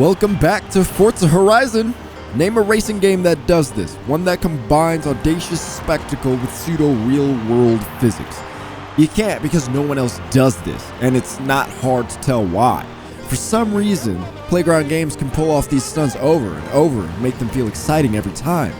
Welcome back to Forza Horizon. Name a racing game that does this, one that combines audacious spectacle with pseudo-real-world physics. You can't because no one else does this, and it's not hard to tell why. For some reason, Playground Games can pull off these stunts over and over and make them feel exciting every time.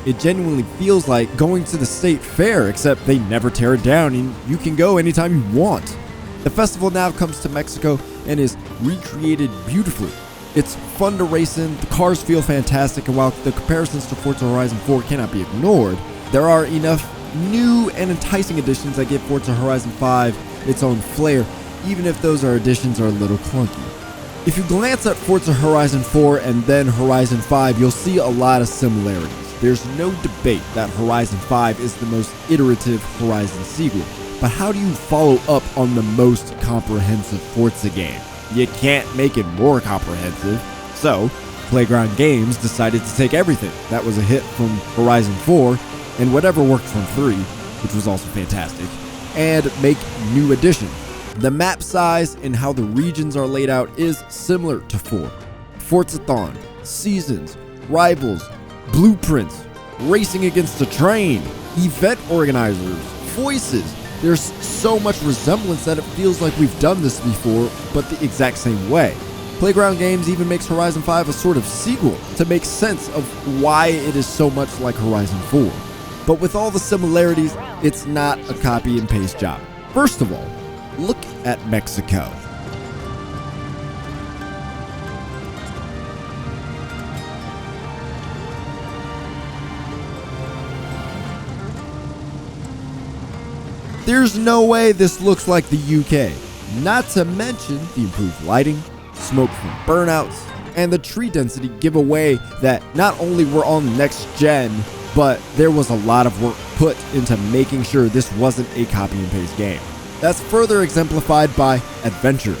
It genuinely feels like going to the state fair, except they never tear it down and you can go anytime you want. The festival now comes to Mexico and is recreated beautifully. It's fun to race in, the cars feel fantastic, and while the comparisons to Forza Horizon 4 cannot be ignored, there are enough new and enticing additions that give Forza Horizon 5 its own flair, even if those additions are a little clunky. If you glance at Forza Horizon 4 and then Horizon 5, you'll see a lot of similarities. There's no debate that Horizon 5 is the most iterative Horizon sequel, but how do you follow up on the most comprehensive Forza game? You can't make it more comprehensive. So, Playground Games decided to take everything that was a hit from Horizon 4 and whatever worked from 3, which was also fantastic, and make new additions. The map size and how the regions are laid out is similar to 4. Forzathon, seasons, rivals, blueprints, racing against a train, event organizers, voices. There's so much resemblance that it feels like we've done this before, but the exact same way. Playground Games even makes Horizon 5 a sort of sequel to make sense of why it is so much like Horizon 4. But with all the similarities, it's not a copy and paste job. First of all, look at Mexico. There's no way this looks like the UK, not to mention the improved lighting, smoke from burnouts, and the tree density give away that not only we're on next gen, but there was a lot of work put into making sure this wasn't a copy and paste game. That's further exemplified by adventures.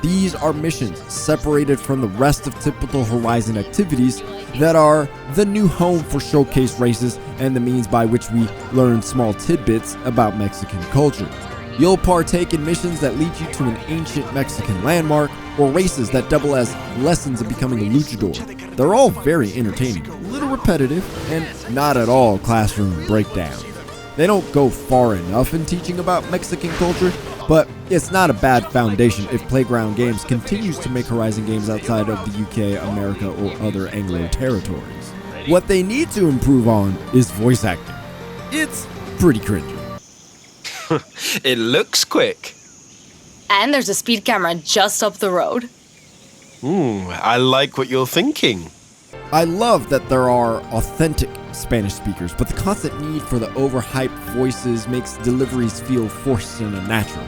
These are missions separated from the rest of typical Horizon activities that are the new home for showcase races and the means by which we learn small tidbits about Mexican culture. You'll partake in missions that lead you to an ancient Mexican landmark or races that double as lessons of becoming a luchador. They're all very entertaining, a little repetitive, and not at all classroom breakdowns. They don't go far enough in teaching about Mexican culture, but it's not a bad foundation if Playground Games continues to make Horizon games outside of the UK, America, or other Anglo territories. What they need to improve on is voice acting. It's pretty cringy. It looks quick. And there's a speed camera just up the road. I like what you're thinking. I love that there are authentic Spanish speakers, but the constant need for the overhyped voices makes deliveries feel forced and unnatural.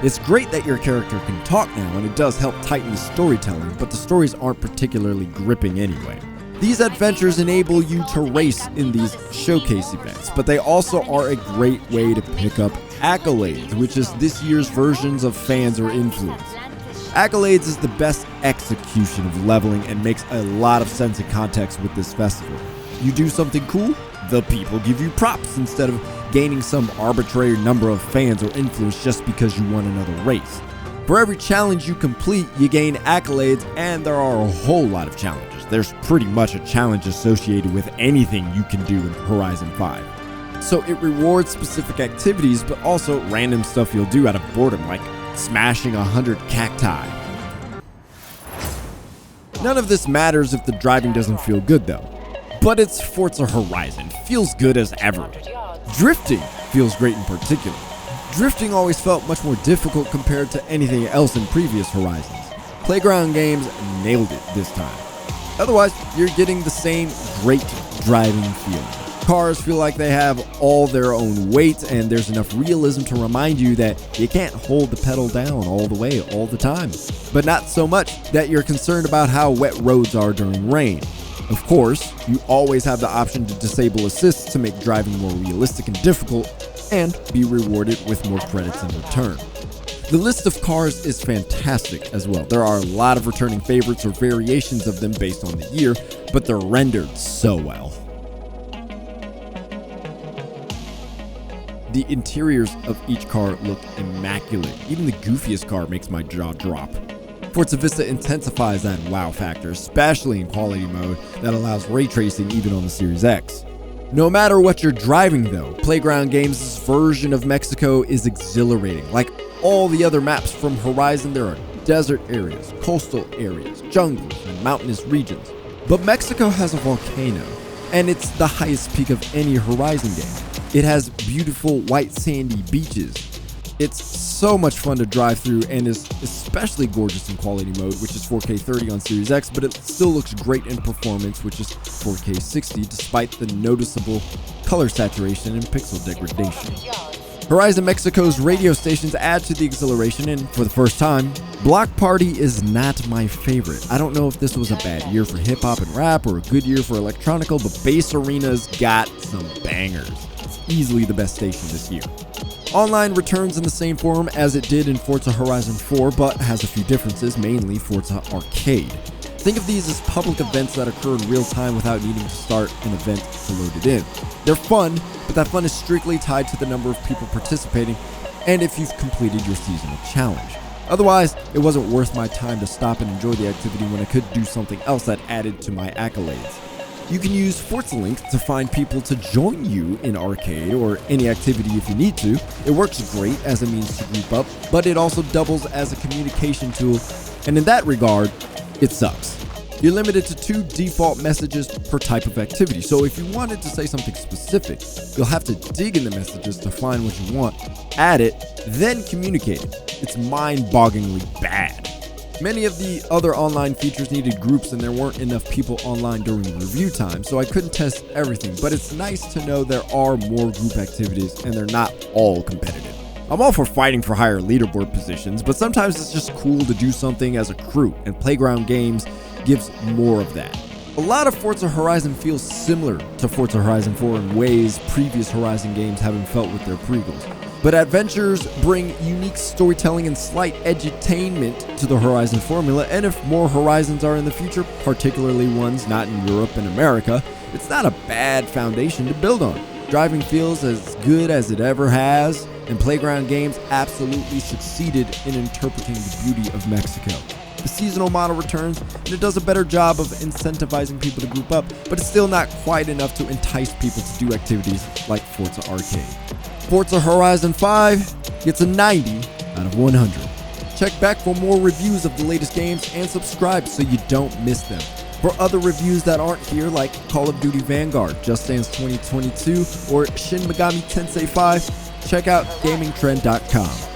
It's great that your character can talk now, and it does help tighten the storytelling, but the stories aren't particularly gripping anyway. These adventures enable you to race in these showcase events, but they also are a great way to pick up accolades, which is this year's versions of fans or influence. Accolades is the best execution of leveling and makes a lot of sense in context with this festival. You do something cool, the people give you props instead of gaining some arbitrary number of fans or influence just because you won another race. For every challenge you complete, you gain accolades, and there are a whole lot of challenges. There's pretty much a challenge associated with anything you can do in Horizon 5. So it rewards specific activities, but also random stuff you'll do out of boredom, like smashing 100 cacti. None of this matters if the driving doesn't feel good though. But it's Forza Horizon, feels good as ever. Drifting feels great in particular. Drifting always felt much more difficult compared to anything else in previous Horizons. Playground Games nailed it this time. Otherwise, you're getting the same great driving feeling. Cars feel like they have all their own weight, and there's enough realism to remind you that you can't hold the pedal down all the way all the time. But not so much that you're concerned about how wet roads are during rain. Of course, you always have the option to disable assists to make driving more realistic and difficult, and be rewarded with more credits in return. The list of cars is fantastic as well. There are a lot of returning favorites or variations of them based on the year, but they're rendered so well. The interiors of each car look immaculate. Even the goofiest car makes my jaw drop. Forza Vista intensifies that wow factor, especially in quality mode that allows ray tracing even on the Series X. No matter what you're driving though, Playground Games' version of Mexico is exhilarating. Like all the other maps from Horizon, there are desert areas, coastal areas, jungles, and mountainous regions. But Mexico has a volcano, and it's the highest peak of any Horizon game. It has beautiful white sandy beaches. It's so much fun to drive through and is especially gorgeous in quality mode, which is 4K 30 on Series X, but it still looks great in performance, which is 4K 60, despite the noticeable color saturation and pixel degradation. Horizon Mexico's radio stations add to the exhilaration, and for the first time, Block Party is not my favorite. I don't know if this was a bad year for hip-hop and rap or a good year for electronica, but Bass Arena's got some bangers. It's easily the best station this year. Online returns in the same form as it did in Forza Horizon 4, but has a few differences, mainly Forza Arcade. Think of these as public events that occur in real time without needing to start an event to load it in. They're fun, but that fun is strictly tied to the number of people participating and if you've completed your seasonal challenge. Otherwise, it wasn't worth my time to stop and enjoy the activity when I could do something else that added to my accolades. You can use Forza Link to find people to join you in arcade or any activity if you need to. It works great as a means to group up, but it also doubles as a communication tool, and in that regard, it sucks. You're limited to 2 default messages per type of activity, so if you wanted to say something specific, you'll have to dig in the messages to find what you want, add it, then communicate it. It's mind-bogglingly bad. Many of the other online features needed groups and there weren't enough people online during review time, so I couldn't test everything, but it's nice to know there are more group activities and they're not all competitive. I'm all for fighting for higher leaderboard positions, but sometimes it's just cool to do something as a crew, and Playground Games gives more of that. A lot of Forza Horizon feels similar to Forza Horizon 4 in ways previous Horizon games haven't felt with their prequels. But adventures bring unique storytelling and slight edutainment to the Horizon formula, and if more Horizons are in the future, particularly ones not in Europe and America, it's not a bad foundation to build on. Driving feels as good as it ever has, and Playground Games absolutely succeeded in interpreting the beauty of Mexico. The seasonal model returns, and it does a better job of incentivizing people to group up, but it's still not quite enough to entice people to do activities like Forza Arcade. Forza Horizon 5 gets a 90 out of 100. Check back for more reviews of the latest games and subscribe so you don't miss them. For other reviews that aren't here, like Call of Duty Vanguard, Just Dance 2022, or Shin Megami Tensei 5, check out gamingtrend.com.